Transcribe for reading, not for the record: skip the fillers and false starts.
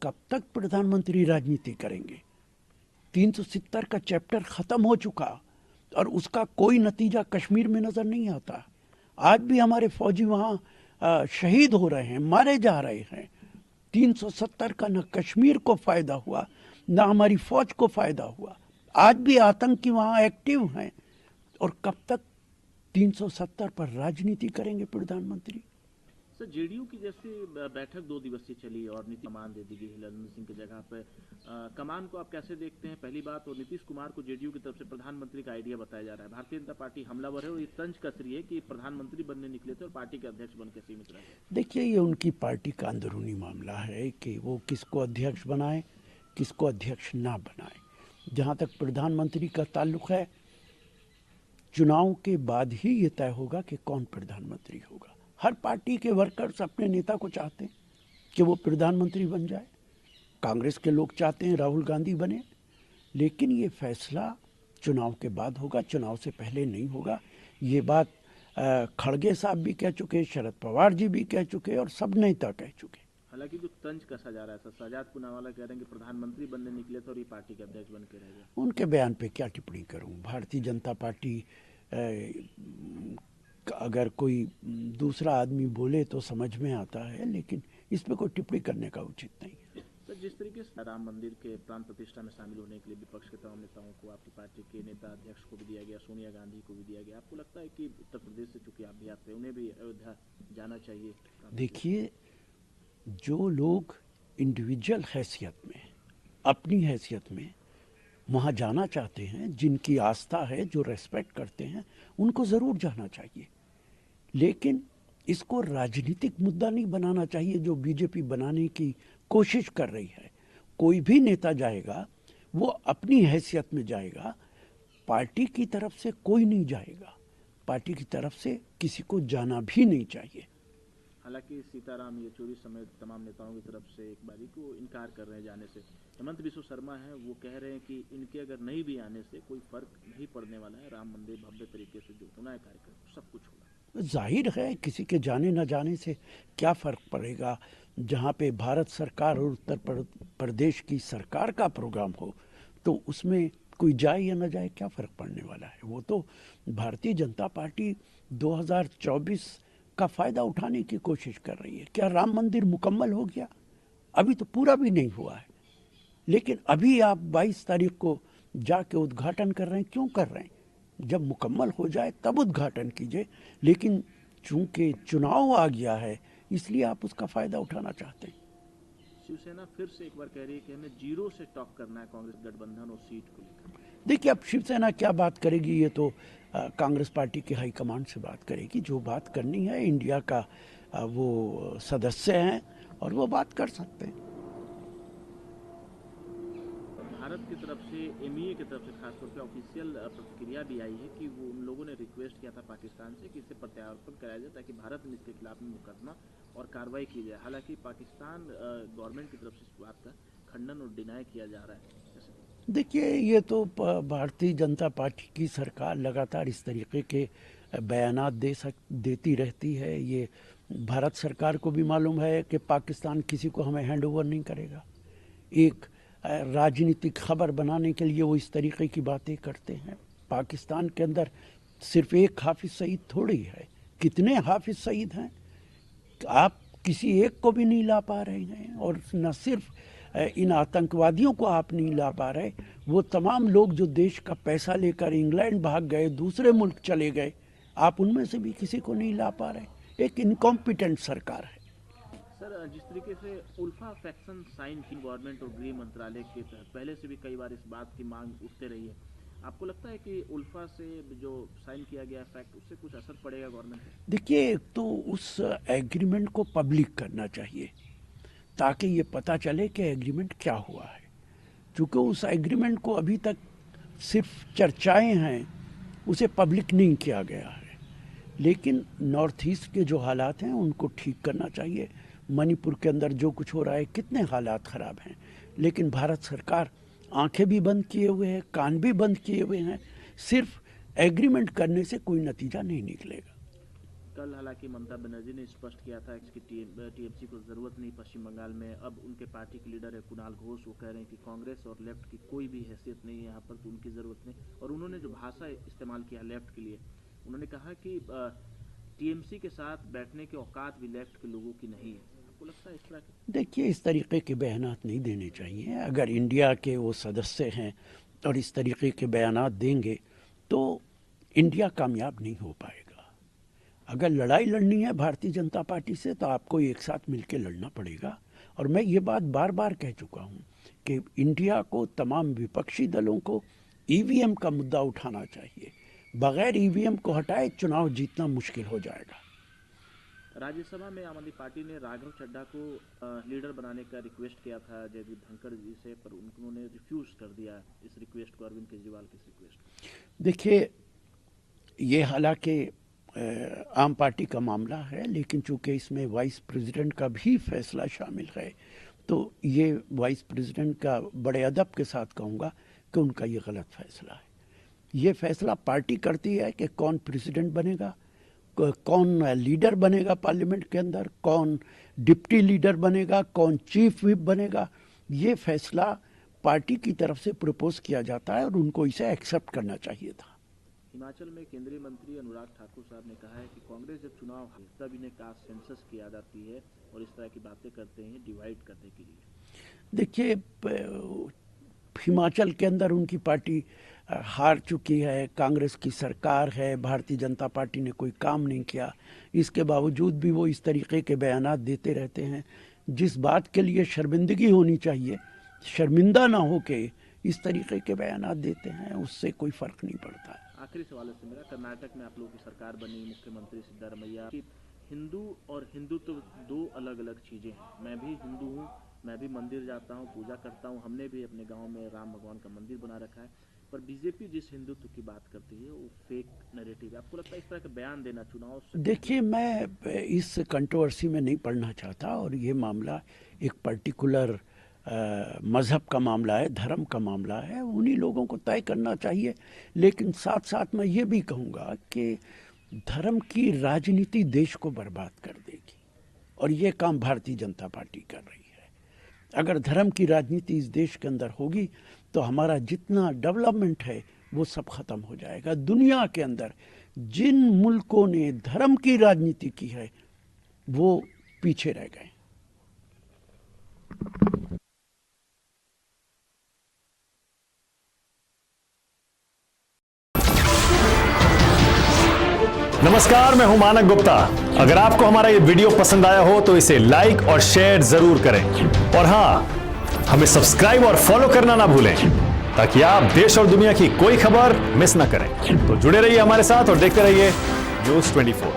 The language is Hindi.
कब तक प्रधानमंत्री राजनीति करेंगे? 370 का चैप्टर खत्म हो चुका और उसका कोई नतीजा कश्मीर में नजर नहीं आता। आज भी हमारे फौजी वहां शहीद हो रहे हैं, मारे जा रहे हैं। 370 का न कश्मीर को फायदा हुआ, न हमारी फौज को फायदा हुआ। आज भी आतंकी वहां एक्टिव हैं। और कब तक 370 पर राजनीति करेंगे प्रधानमंत्री? सर, जेडीयू की जैसे बैठक 2 दिवसीय चली और नीतीश कमान दे दी गई हिलाल सिंह की जगह पे, कमान को आप कैसे देखते हैं, पहली बात। और नीतीश कुमार को जेडीयू की तरफ से प्रधानमंत्री का आइडिया बताया जा रहा है। भारतीय जनता पार्टी हमलावर है और ये तंज कस रही है कि प्रधानमंत्री बनने निकले थे और पार्टी के अध्यक्ष बन के सीमित रहे। देखिए, ये उनकी पार्टी का अंदरूनी मामला है कि वो किसको अध्यक्ष बनाए, किसको अध्यक्ष ना बनाए। जहाँ तक प्रधानमंत्री का ताल्लुक है, चुनाव के बाद ही ये तय होगा कि कौन प्रधानमंत्री होगा। हर पार्टी के वर्कर्स अपने नेता को चाहते हैं कि वो प्रधानमंत्री बन जाए। कांग्रेस के लोग चाहते हैं राहुल गांधी बने, लेकिन ये फैसला चुनाव के बाद होगा, चुनाव से पहले नहीं होगा। ये बात खड़गे साहब भी कह चुके, शरद पवार जी भी कह चुके और सब नेता कह चुके। हालांकि जो तंज कसा जा रहा है, शहजाद पूनावाला कह रहे हैं कि प्रधानमंत्री बनने निकले थे और ये पार्टी के अध्यक्ष बन के रह गए। उनके बयान पे क्या टिप्पणी करूं? भारतीय जनता पार्टी अगर कोई दूसरा आदमी बोले तो समझ में आता है, लेकिन इस पे कोई टिप्पणी करने का उचित नहीं है। सर, जिस तरीके से राम मंदिर के प्राण प्रतिष्ठा में शामिल होने के लिए विपक्ष के तमाम नेताओं को, आपकी पार्टी के नेता अध्यक्ष को भी दिया गया, सोनिया गांधी को भी दिया गया, आपको लगता है कि उत्तर प्रदेश से चूंकि आप भी आते हैं, उन्हें भी अयोध्या जाना चाहिए? देखिए, जो लोग इंडिविजुअल हैसियत में, अपनी हैसियत में वहाँ जाना चाहते हैं, जिनकी आस्था है, जो रेस्पेक्ट करते हैं, उनको ज़रूर जाना चाहिए। लेकिन इसको राजनीतिक मुद्दा नहीं बनाना चाहिए, जो बीजेपी बनाने की कोशिश कर रही है। कोई भी नेता जाएगा, वो अपनी हैसियत में जाएगा, पार्टी की तरफ से कोई नहीं जाएगा। पार्टी की तरफ से किसी को जाना भी नहीं चाहिए। हालांकि सीताराम येचुरी समेत तमाम नेताओं की तरफ से एक बारी को इनकार कर रहे हैं जाने से। हेमंत बिस्व शर्मा है, वो कह रहे हैं कि इनके अगर नहीं भी आने से कोई फर्क नहीं पड़ने वाला है, राम मंदिर भव्य तरीके से जो होना है कार्यक्रम सब कुछ होगा। जाहिर है, किसी के जाने न जाने से क्या फ़र्क पड़ेगा। जहाँ पे भारत सरकार और उत्तर प्रदेश की सरकार का प्रोग्राम हो, तो उसमें कोई जाए या न जाए, क्या फ़र्क पड़ने वाला है। वो तो भारतीय जनता पार्टी 2024 का फ़ायदा उठाने की कोशिश कर रही है। क्या राम मंदिर मुकम्मल हो गया? अभी तो पूरा भी नहीं हुआ है, लेकिन अभी आप 22 तारीख को जाके उद्घाटन कर रहे हैं। क्यों कर रहे हैं? जब मुकम्मल हो जाए तब उद्घाटन कीजिए। लेकिन चूंकि चुनाव आ गया है, इसलिए आप उसका फ़ायदा उठाना चाहते हैं। शिवसेना फिर से एक बार कह रही है कि हमें जीरो से टॉप करना है कांग्रेस गठबंधन और सीट को लेकर। देखिए, अब शिवसेना क्या बात करेगी, ये तो कांग्रेस पार्टी की हाईकमांड से बात करेगी। जो बात करनी है, इंडिया का वो सदस्य हैं और वो बात कर सकते हैं। भारत की तरफ से, एमईए की तरफ से खासतौर पे ऑफिशियल प्रतिक्रिया भी आई है कि वो उन लोगों ने रिक्वेस्ट किया था पाकिस्तान से कि इसे प्रत्यार्पण कराया जाए ताकि भारत में इसके खिलाफ में मुकदमा और कार्रवाई की जाए। हालांकि पाकिस्तान गवर्नमेंट की तरफ से इस बात का खंडन और डिनाई किया जा रहा है। देखिए, ये तो भारतीय जनता पार्टी की सरकार लगातार इस तरीके के बयानात देती रहती है। ये भारत सरकार को भी मालूम है कि पाकिस्तान किसी को हमें हैंड ओवर नहीं करेगा। एक राजनीतिक खबर बनाने के लिए वो इस तरीके की बातें करते हैं। पाकिस्तान के अंदर सिर्फ एक हाफिज सईद थोड़ी है, कितने हाफिज सईद हैं। आप किसी एक को भी नहीं ला पा रहे हैं। और न सिर्फ इन आतंकवादियों को आप नहीं ला पा रहे, वो तमाम लोग जो देश का पैसा लेकर इंग्लैंड भाग गए, दूसरे मुल्क चले गए, आप उनमें से भी किसी को नहीं ला पा रहे। एक इनकॉम्पिटेंट सरकार है। सर, जिस तरीके से उल्फा फैक्शन साइन की गवर्नमेंट और गृह मंत्रालय के तहत पहले से भी कई बार इस बात की मांग उठते रही है, आपको लगता है कि उल्फा से जो साइन किया गया फैक्ट, उससे कुछ असर पड़ेगा गवर्नमेंट पे? देखिए, एक तो उस एग्रीमेंट को पब्लिक करना चाहिए ताकि ये पता चले कि एग्रीमेंट क्या हुआ है। क्योंकि उस एग्रीमेंट को अभी तक सिर्फ चर्चाएं हैं, उसे पब्लिक नहीं किया गया है। लेकिन नॉर्थ ईस्ट के जो हालात हैं उनको ठीक करना चाहिए। मणिपुर के अंदर जो कुछ हो रहा है, कितने हालात ख़राब हैं, लेकिन भारत सरकार आंखें भी बंद किए हुए हैं, कान भी बंद किए हुए हैं। सिर्फ एग्रीमेंट करने से कोई नतीजा नहीं निकलेगा। कल हालांकि ममता बनर्जी ने स्पष्ट किया था कि टीएमसी को जरूरत नहीं पश्चिम बंगाल में। अब उनके पार्टी के लीडर है कुणाल घोष, वो कह रहे हैं कि कांग्रेस और लेफ्ट की कोई भी हैसियत नहीं है यहाँ पर, तो उनकी जरूरत नहीं। और उन्होंने जो भाषा इस्तेमाल किया लेफ्ट के लिए, उन्होंने कहा कि टीएमसी के साथ बैठने की औकात भी लेफ्ट के लोगों की नहीं है। आपको लगता है इस तरह के? देखिए, इस तरीके के बयानात नहीं देने चाहिए। अगर इंडिया के वो सदस्य हैं और इस तरीके के बयानात देंगे तो इंडिया कामयाब नहीं हो पाएगा। अगर लड़ाई लड़नी है भारतीय जनता पार्टी से तो आपको एक साथ मिलकर लड़ना पड़ेगा। और मैं ये बात बार बार कह चुका हूँ कि इंडिया को, तमाम विपक्षी दलों को ईवीएम का मुद्दा उठाना चाहिए। बगैर ईवीएम को हटाए चुनाव जीतना मुश्किल हो जाएगा। राज्यसभा में आम आदमी पार्टी ने राघव चड्ढा को लीडर बनाने का रिक्वेस्ट किया था जगदीप धनखड़ जी से, पर उन्होंने रिफ्यूज कर दिया इस रिक्वेस्ट को, अरविंद केजरीवाल की इस रिक्वेस्ट को। देखिए, ये हालांकि आम पार्टी का मामला है, लेकिन चूंकि इसमें वाइस प्रेसिडेंट का भी फैसला शामिल है, तो ये वाइस प्रेसिडेंट का बड़े अदब के साथ कहूँगा कि उनका ये गलत फैसला है। ये फैसला पार्टी करती है कि कौन प्रेसिडेंट बनेगा, कौन लीडर बनेगा पार्लियामेंट के अंदर, कौन डिप्टी लीडर बनेगा, कौन चीफ व्हिप बनेगा। ये फैसला पार्टी की तरफ से प्रपोज किया जाता है और उनको इसे एक्सेप्ट करना चाहिए था। हिमाचल में केंद्रीय मंत्री अनुराग ठाकुर साहब ने कहा है कि कांग्रेस जब चुनाव है तब इन्हें कास्ट सेंसस की आ जाती है और इस तरह की बातें करते हैं डिवाइड करने के लिए। देखिए, हिमाचल के अंदर उनकी पार्टी हार चुकी है, कांग्रेस की सरकार है, भारतीय जनता पार्टी ने कोई काम नहीं किया, इसके बावजूद भी वो इस तरीके के बयानात देते रहते हैं। जिस बात के लिए शर्मिंदगी होनी चाहिए, शर्मिंदा ना हो के इस तरीके के बयानात देते हैं, उससे कोई फर्क नहीं पड़ता है। आखिरी सवाल है मेरा, कर्नाटक में आप लोगों की सरकार बनी, मुख्यमंत्री सिद्धारमैया, हिंदू और हिंदुत्व दो अलग अलग चीज़ें हैं। मैं भी हिंदू हूँ, मैं भी मंदिर जाता हूँ, पूजा करता हूँ, हमने भी अपने गांव में राम भगवान का मंदिर बना रखा है, पर बीजेपी जिस हिंदुत्व की बात करती है वो फेक नैरेटिव है। आपको लगता है इस तरह का बयान देना चुनाव से? देखिए, मैं इस कंट्रोवर्सी में नहीं पढ़ना चाहता, और ये मामला एक पर्टिकुलर मज़हब का मामला है, धर्म का मामला है, उन्हीं लोगों को तय करना चाहिए। लेकिन साथ साथ मैं ये भी कहूँगा कि धर्म की राजनीति देश को बर्बाद कर देगी, और ये काम भारतीय जनता पार्टी कर रही है। अगर धर्म की राजनीति इस देश के अंदर होगी तो हमारा जितना डेवलपमेंट है वो सब खत्म हो जाएगा। दुनिया के अंदर जिन मुल्कों ने धर्म की राजनीति की है वो पीछे रह गए। नमस्कार, मैं हूं मानक गुप्ता। अगर आपको हमारा ये वीडियो पसंद आया हो तो इसे लाइक और शेयर जरूर करें, और हां, हमें सब्सक्राइब और फॉलो करना ना भूलें ताकि आप देश और दुनिया की कोई खबर मिस ना करें। तो जुड़े रहिए हमारे साथ और देखते रहिए न्यूज़ 24।